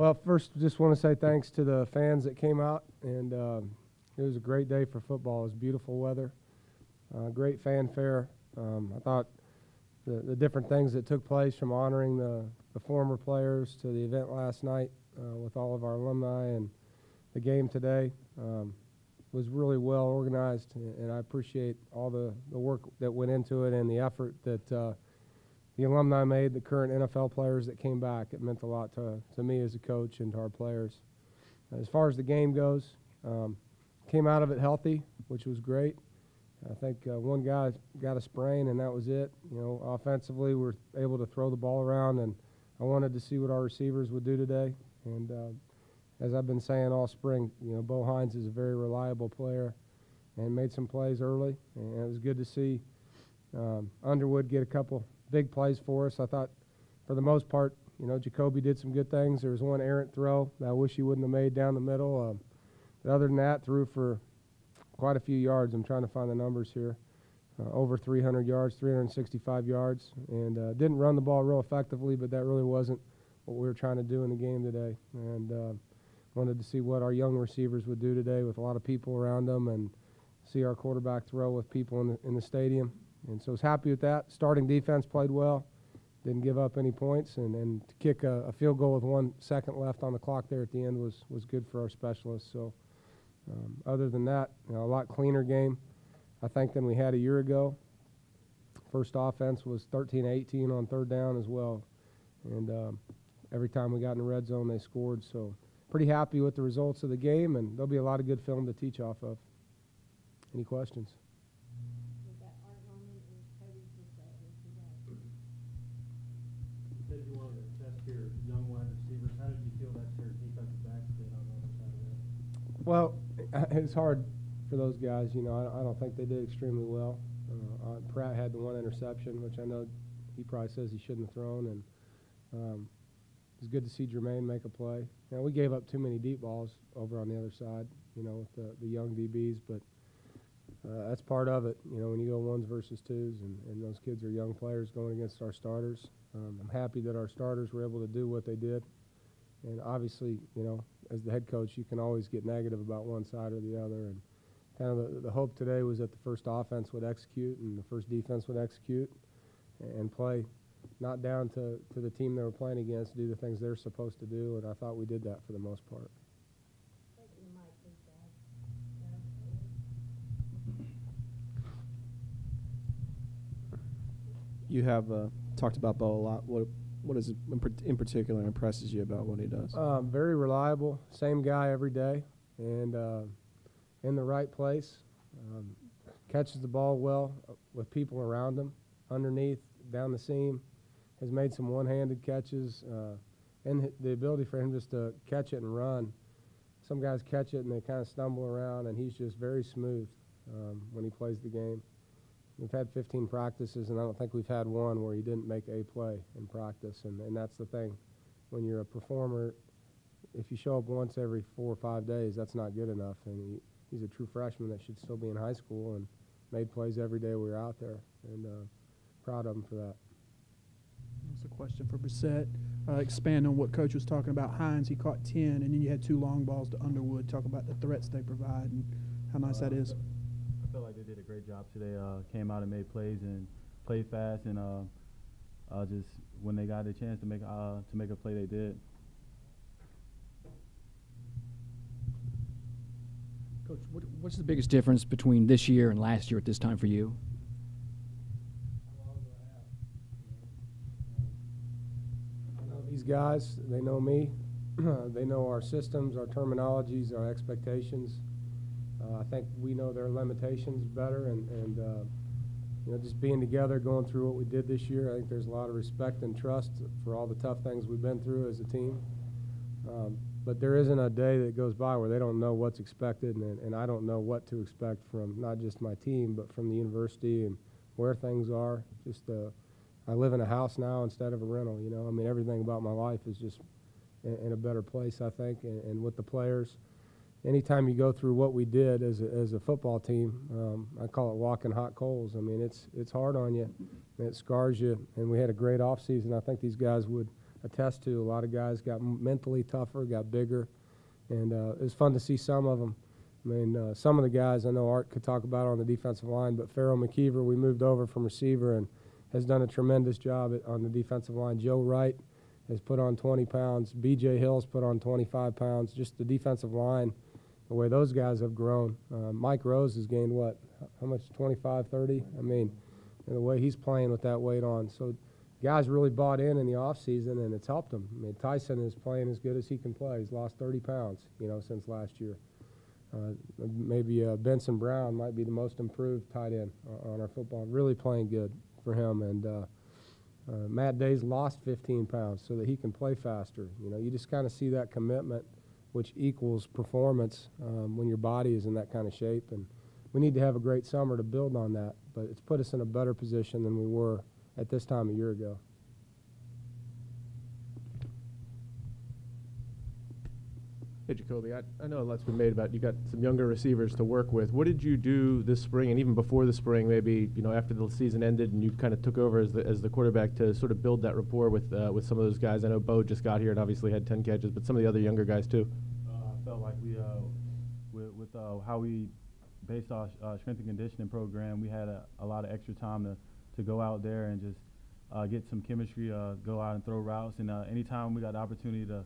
Well, first, just want to say thanks to the fans that came out, and it was a great day for football. It was beautiful weather, great fanfare. I thought the different things that took place, from honoring the former players to the event last night with all of our alumni and the game today, was really well organized, and I appreciate all the work that went into it and the effort that the alumni made, the current NFL players that came back. It meant a lot to me as a coach and to our players. As far as the game goes, came out of it healthy, which was great. I think one guy got a sprain, and that was it. You know, offensively, we were able to throw the ball around, and I wanted to see what our receivers would do today. And as I've been saying all spring, you know, Bo Hines is a very reliable player and made some plays early, and it was good to see Underwood get a couple big plays for us. I thought, for the most part, you know, Jacoby did some good things. There was one errant throw that I wish he wouldn't have made down the middle. But other than that, threw for quite a few yards. I'm trying to find the numbers here. Over 300 yards, 365 yards, and didn't run the ball real effectively, but that really wasn't what we were trying to do in the game today. And wanted to see what our young receivers would do today with a lot of people around them, and see our quarterback throw with people in the stadium. And so I was happy with that. Starting defense played well, didn't give up any points, and to kick a field goal with 1 second left on the clock there at the end was good for our specialists. So other than that, you know, a lot cleaner game, I think, than we had a year ago. First offense was 13-18 on third down as well, and every time we got in the red zone, they scored. So pretty happy with the results of the game, and there'll be a lot of good film to teach off of. Any questions? You said you wanted to test your young wide receivers. How did you feel that your defensive backs did on the other side of that? Well, it's hard for those guys. You know, I don't think they did extremely well. Pratt had the one interception, which I know he probably says he shouldn't have thrown, and it's good to see Jermaine make a play. You know, we gave up too many deep balls over on the other side, you know, with the young DBs, but that's part of it. You know, when you go ones versus twos, and those kids are young players going against our starters. I'm happy that our starters were able to do what they did. And obviously, you know, as the head coach, you can always get negative about one side or the other. And kind of the hope today was that the first offense would execute and the first defense would execute and play not down to the team they were playing against, do the things they're supposed to do. And I thought we did that for the most part. You have talked about Bo a lot. What is it in particular impresses you about what he does? Very reliable, same guy every day, and in the right place. Catches the ball well with people around him, underneath, down the seam. Has made some one-handed catches, and the ability for him just to catch it and run. Some guys catch it and they kind of stumble around, and he's just very smooth when he plays the game. We've had 15 practices, and I don't think we've had one where he didn't make a play in practice, and that's the thing. When you're a performer, if you show up once every 4 or 5 days, that's not good enough. And he's a true freshman that should still be in high school and made plays every day we were out there, and proud of him for that. That's a question for Brissett. Expand on what Coach was talking about. Hines, he caught 10, and then you had 2 long balls to Underwood. Talk about the threats they provide and how nice that is. I felt like they did a great job today. Came out and made plays and played fast, and just when they got a chance to make a play, they did. Coach, what's the biggest difference between this year and last year at this time for you? I know these guys, they know me. They know our systems, our terminologies, our expectations. I think we know their limitations better, and you know, just being together, going through what we did this year, I think there's a lot of respect and trust for all the tough things we've been through as a team. But there isn't a day that goes by where they don't know what's expected, and I don't know what to expect from not just my team, but from the university and where things are. Just I live in a house now instead of a rental, you know. I mean, everything about my life is just in a better place, I think, and with the players. Anytime you go through what we did as a football team, I call it walking hot coals. I mean, it's hard on you, and it scars you. And we had a great offseason. I think these guys would attest to. A lot of guys got mentally tougher, got bigger, and it was fun to see some of them. I mean, some of the guys I know Art could talk about on the defensive line, but Farrell McKeever, we moved over from receiver and has done a tremendous job on the defensive line. Joe Wright has put on 20 pounds. B.J. Hill's put on 25 pounds. Just the defensive line, the way those guys have grown. Mike Rose has gained what? How much? 25, 30? I mean, and the way he's playing with that weight on. So guys really bought in the offseason, and it's helped them. I mean, Tyson is playing as good as he can play. He's lost 30 pounds, since last year. Maybe Benson Brown might be the most improved tight end on our football. Really playing good for him. And Matt Day's lost 15 pounds so that he can play faster. You just kind of see that commitment, which equals performance when your body is in that kind of shape. And we need to have a great summer to build on that. But it's put us in a better position than we were at this time a year ago. Hey, Jacoby, I know a lot's been made about you got some younger receivers to work with. What did you do this spring and even before the spring, maybe, after the season ended and you kind of took over as the quarterback to sort of build that rapport with some of those guys? I know Bo just got here and obviously had 10 catches, but some of the other younger guys too. I felt like we, with how we based our strength and conditioning program, we had a lot of extra time to go out there and just get some chemistry, go out and throw routes. And anytime we got the opportunity to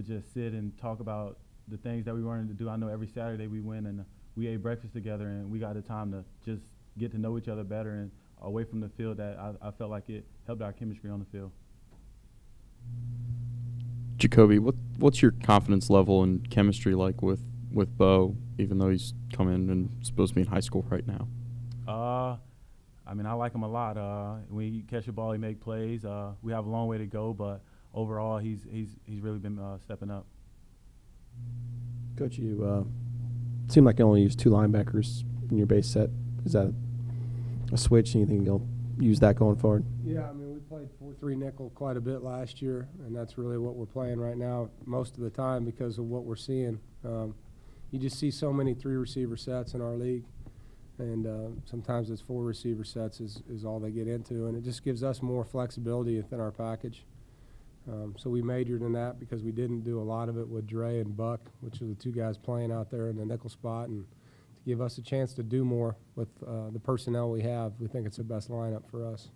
just sit and talk about the things that we wanted to do. I know every Saturday we went and we ate breakfast together and we got the time to just get to know each other better and away from the field. That I felt like it helped our chemistry on the field. Jacoby, what's your confidence level and chemistry like with Bo, even though he's coming and supposed to be in high school right now? I mean, I like him a lot. When he catch the ball, he make plays. We have a long way to go, but overall, he's really been stepping up. Coach, you seem like you only use 2 linebackers in your base set. Is that a switch? And you think you'll use that going forward? Yeah, I mean, we played 4-3 nickel quite a bit last year, and that's really what we're playing right now most of the time because of what we're seeing. You just see so many 3 receiver sets in our league, and sometimes it's 4 receiver sets is all they get into, and it just gives us more flexibility within our package. So we majored in that because we didn't do a lot of it with Dre and Buck, which are the 2 guys playing out there in the nickel spot, and to give us a chance to do more with the personnel we have, we think it's the best lineup for us.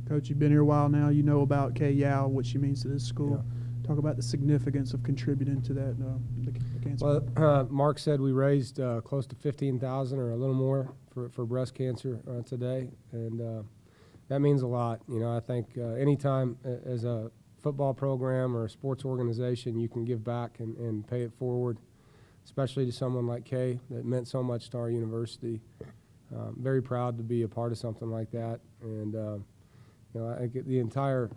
Coach, you've been here a while now. You know about Kay Yow, what she means to this school. Yeah. Talk about the significance of contributing to that the cancer. Well, Mark said we raised close to $15,000 or a little more for breast cancer today, and that means a lot. I think anytime as a football program or a sports organization you can give back and pay it forward, especially to someone like Kay that meant so much to our university. Very proud to be a part of something like that. And, I think the entire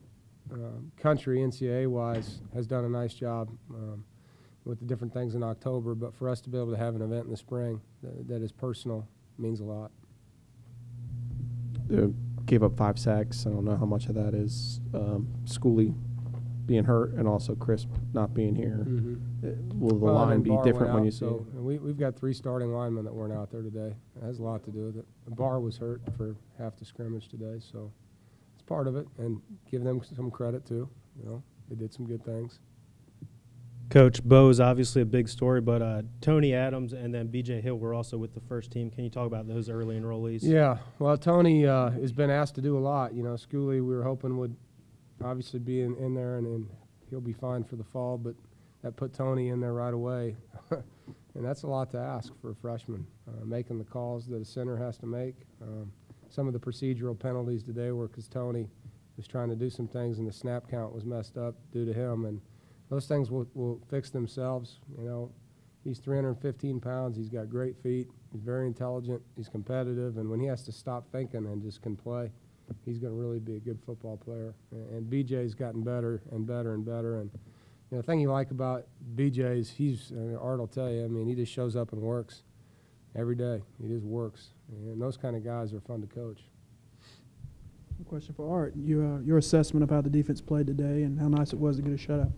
country, NCAA-wise, has done a nice job with the different things in October. But for us to be able to have an event in the spring that is personal means a lot. Gave up 5 sacks. I don't know how much of that is Schooley being hurt and also Crisp not being here. Mm-hmm. Will the line be different when you see it? We've got 3 starting linemen that weren't out there today. It has a lot to do with it. Barr was hurt for half the scrimmage today, so it's part of it. And give them some credit, too. They did some good things. Coach, Bo is obviously a big story, but Tony Adams and then B.J. Hill were also with the first team. Can you talk about those early enrollees? Yeah, well, Tony has been asked to do a lot. Schooley we were hoping would obviously be in there, and he'll be fine for the fall, but that put Tony in there right away. And that's a lot to ask for a freshman, making the calls that a center has to make. Some of the procedural penalties today were because Tony was trying to do some things and the snap count was messed up due to him, and those things will fix themselves. He's 315 pounds. He's got great feet. He's very intelligent. He's competitive. And when he has to stop thinking and just can play, he's going to really be a good football player. And BJ's gotten better and better and better. And the thing you like about BJ is Art will tell you, he just shows up and works every day. He just works. And those kind of guys are fun to coach. A question for Art. Your assessment of how the defense played today and how nice it was to get a shutout.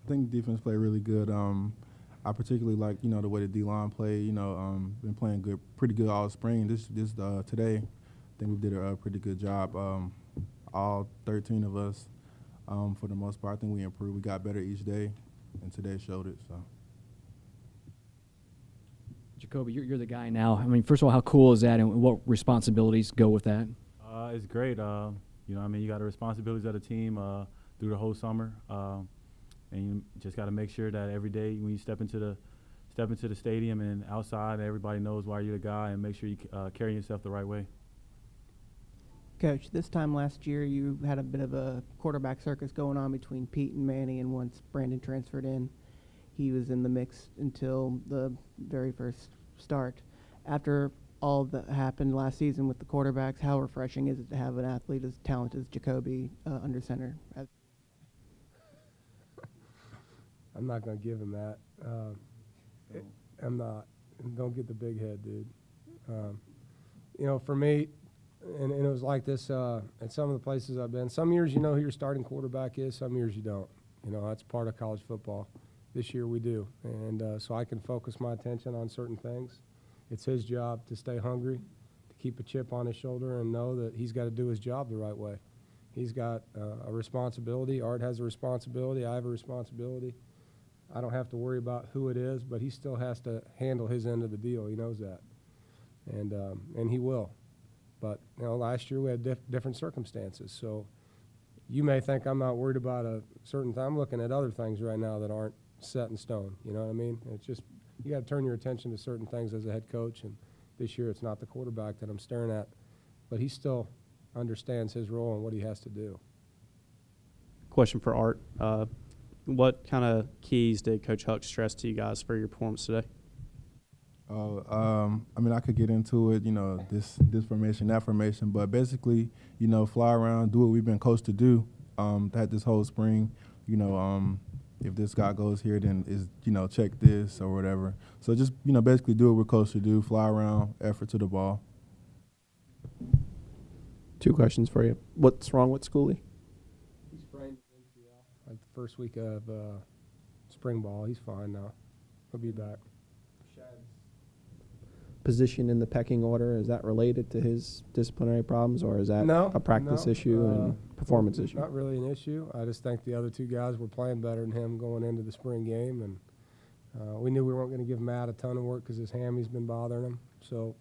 I think the defense played really good. I particularly like, the way the D-line played. Been playing pretty good all spring. This today, I think we did a pretty good job. all 13 of us, for the most part. I think we improved. We got better each day, and today showed it. So. Jacoby, you're the guy now. I mean, first of all, how cool is that, and what responsibilities go with that? It's great. You know, I mean, you got the responsibilities of the team through the whole summer, and you just got to make sure that every day when you step into the stadium and outside, everybody knows why you're the guy, and make sure you carry yourself the right way. Coach, this time last year you had a bit of a quarterback circus going on between Pete and Manny, and once Brandon transferred in, he was in the mix until the very first start. After all that happened last season with the quarterbacks, how refreshing is it to have an athlete as talented as Jacoby under center? I'm not going to give him that. I'm not. Don't get the big head, dude. You know, for me, and it was like this at some of the places I've been. Some years you know who your starting quarterback is. Some years you don't. You know, that's part of college football. This year we do. And so I can focus my attention on certain things. It's his job to stay hungry, to keep a chip on his shoulder and know that he's got to do his job the right way. He's got a responsibility. Art has a responsibility. I have a responsibility. I don't have to worry about who it is, but he still has to handle his end of the deal. He knows that. And he will. But, you know, last year we had different circumstances. So you may think I'm not worried about a certain thing. I'm looking at other things right now that aren't set in stone. You know what I mean? It's just you got to turn your attention to certain things as a head coach. And this year it's not the quarterback that I'm staring at. But he still understands his role and what he has to do. Question for Art. What kind of keys did Coach Huck stress to you guys for your performance today? I mean, I could get into it, you know, this formation, that formation, but basically, you know, fly around, do what we've been coached to do. That this whole spring, you know, if this guy goes here, then is, you know, check this or whatever. So just, you know, basically do what we're coached to do, fly around, effort to the ball. 2 questions for you. What's wrong with Schooley? He sprained his MCL like the first week of spring ball. He's fine now. He'll be back. Position in the pecking order, is that related to his disciplinary problems, or is that a practice issue and performance issue? Not really an issue. I just think the other 2 guys were playing better than him going into the spring game, and we knew we weren't going to give Matt a ton of work because his hammy's been bothering him. So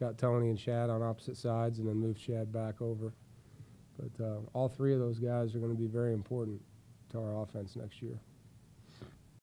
got Tony and Shad on opposite sides and then moved Shad back over. But all 3 of those guys are going to be very important to our offense next year.